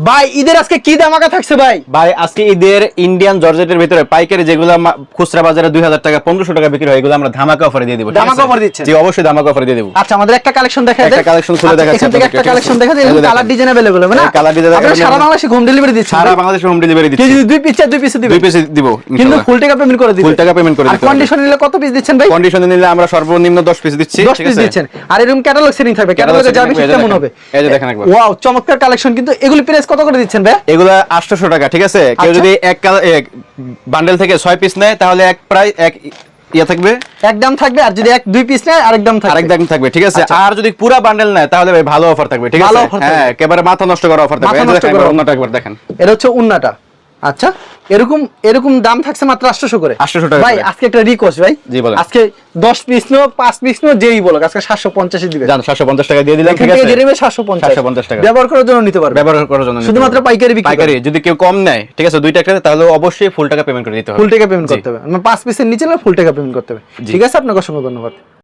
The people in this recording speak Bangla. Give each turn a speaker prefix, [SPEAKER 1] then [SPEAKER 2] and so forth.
[SPEAKER 1] ভাই ঈদের আজকে কি ধামাকা থাকছে ভাই?
[SPEAKER 2] ভাই আজকে ঈদের ইন্ডিয়ান জর্জেটের ভিতরে পাইকারি যেগুলো খুচরা বাজারে 2000 টাকা 1500 টাকা বিক্রি হয়, এগুলো আমরা ধামাকা অফারে দিয়ে দেব।
[SPEAKER 1] ধামাকা অফার দিচ্ছেন?
[SPEAKER 2] জি অবশ্যই ধামাকা অফারে দিয়ে দেব।
[SPEAKER 1] আচ্ছা আমাদের একটা কালেকশন দেখা দেন।
[SPEAKER 2] একটা কালেকশন খুলে দেখাচ্ছি
[SPEAKER 1] এখান থেকে একটা কালেকশন দেখা দেন। এরকম কালার ডিজাইন अवेलेबल হবে না?
[SPEAKER 2] কালার ডিজাইন
[SPEAKER 1] আপনারা সারা বাংলাদেশে হোম ডেলিভারি দিচ্ছেন?
[SPEAKER 2] সারা বাংলাদেশে হোম ডেলিভারি দিচ্ছি।
[SPEAKER 1] কেউ যদি দুই পিস চায় দুই পিস দিবেন?
[SPEAKER 2] দুই পিস দিব
[SPEAKER 1] কিন্তু
[SPEAKER 2] ইনশাআল্লাহ।
[SPEAKER 1] ফুল টাকা পেমেন্ট করে দিবেন?
[SPEAKER 2] ফুল টাকা পেমেন্ট করে
[SPEAKER 1] আর
[SPEAKER 2] দিতে হবে।
[SPEAKER 1] কন্ডিশন নিলে কত পিস দিচ্ছেন ভাই?
[SPEAKER 2] কন্ডিশনে নিলে আমরা সর্বনিম্ন 10 পিস দিচ্ছি,
[SPEAKER 1] 10
[SPEAKER 2] ঠিক
[SPEAKER 1] পিস
[SPEAKER 2] আছে?
[SPEAKER 1] দিচ্ছেন। আর এরকম ক্যাটালগ সেটিং থাকবে, ক্যাটালগে যাবে
[SPEAKER 2] এই যে
[SPEAKER 1] কেমন
[SPEAKER 2] দেখেন,
[SPEAKER 1] হবে?
[SPEAKER 2] এই যে দেখেন একবার।
[SPEAKER 1] ওয়াও চমৎকার কালেকশন। কিন্তু এগুলি প্রাইস কত করে দিচ্ছেন ভাই?
[SPEAKER 2] এগুলা 800 টাকা, ঠিক আছে? কেউ
[SPEAKER 1] আচ্ছা।
[SPEAKER 2] যদি এক বান্ডেল থেকে 6 পিস নেয় তাহলে এক প্রায় এক ইয়া থাকবে,
[SPEAKER 1] এক দাম থাকবে। আর যদি এক দুই পিস নেয় আরেক দাম থাকবে।
[SPEAKER 2] আরেক দাম থাকবে, ঠিক আছে?
[SPEAKER 1] আচ্ছা।
[SPEAKER 2] আর যদি পুরা বান্ডেল নেয় তাহলে ভাই ভালো অফার থাকবে, ঠিক
[SPEAKER 1] ভালো
[SPEAKER 2] আছে?
[SPEAKER 1] offer থাকবে।
[SPEAKER 2] হ্যাঁ, একেবারে মাথা নষ্ট করা অফার থাকবে।
[SPEAKER 1] মাথা
[SPEAKER 2] এই যে
[SPEAKER 1] নষ্ট
[SPEAKER 2] দেখেন,
[SPEAKER 1] করা
[SPEAKER 2] একবার
[SPEAKER 1] offer।
[SPEAKER 2] অন্যটা একবার দেখেন।
[SPEAKER 1] এটা হচ্ছে উন্নাটা। আচ্ছা এরকম এরকম দাম থাকছে মাত্র 800 করে।
[SPEAKER 2] 800 টাকা
[SPEAKER 1] ভাই
[SPEAKER 2] করে।
[SPEAKER 1] আজকে একটা রিকোয়েস্ট ভাই।
[SPEAKER 2] জি, বলেন।
[SPEAKER 1] আজকে 10 পিস নো 5 পিস নো যেই বলো আজকে 750 এ দিবেন।
[SPEAKER 2] জান 750 টাকা দিয়ে দিলাম,
[SPEAKER 1] এখান
[SPEAKER 2] ঠিক
[SPEAKER 1] থেকে
[SPEAKER 2] আছে?
[SPEAKER 1] দিয়ে দিবেন 750
[SPEAKER 2] 750 টাকা।
[SPEAKER 1] ব্যবহার করার জন্য নিতে পারবে।
[SPEAKER 2] ব্যবহার করার জন্য নিতে
[SPEAKER 1] শুধুমাত্র
[SPEAKER 2] পারবে।
[SPEAKER 1] পাইকারি বিক্রি
[SPEAKER 2] পাইকারি যদি কেউ কম নেয়, ঠিক আছে, 2 টাকা, তাহলে অবশ্যই ফুল টাকা পেমেন্ট করে দিতে হবে।
[SPEAKER 1] ফুল টাকা পেমেন্ট
[SPEAKER 2] জি।
[SPEAKER 1] করতে হবে। মানে 5 পিসের নিচে না ফুল টাকা পেমেন্ট করতে হবে।
[SPEAKER 2] জি।
[SPEAKER 1] ঠিক আছে, আপনাকে অসংখ্য ধন্যবাদ।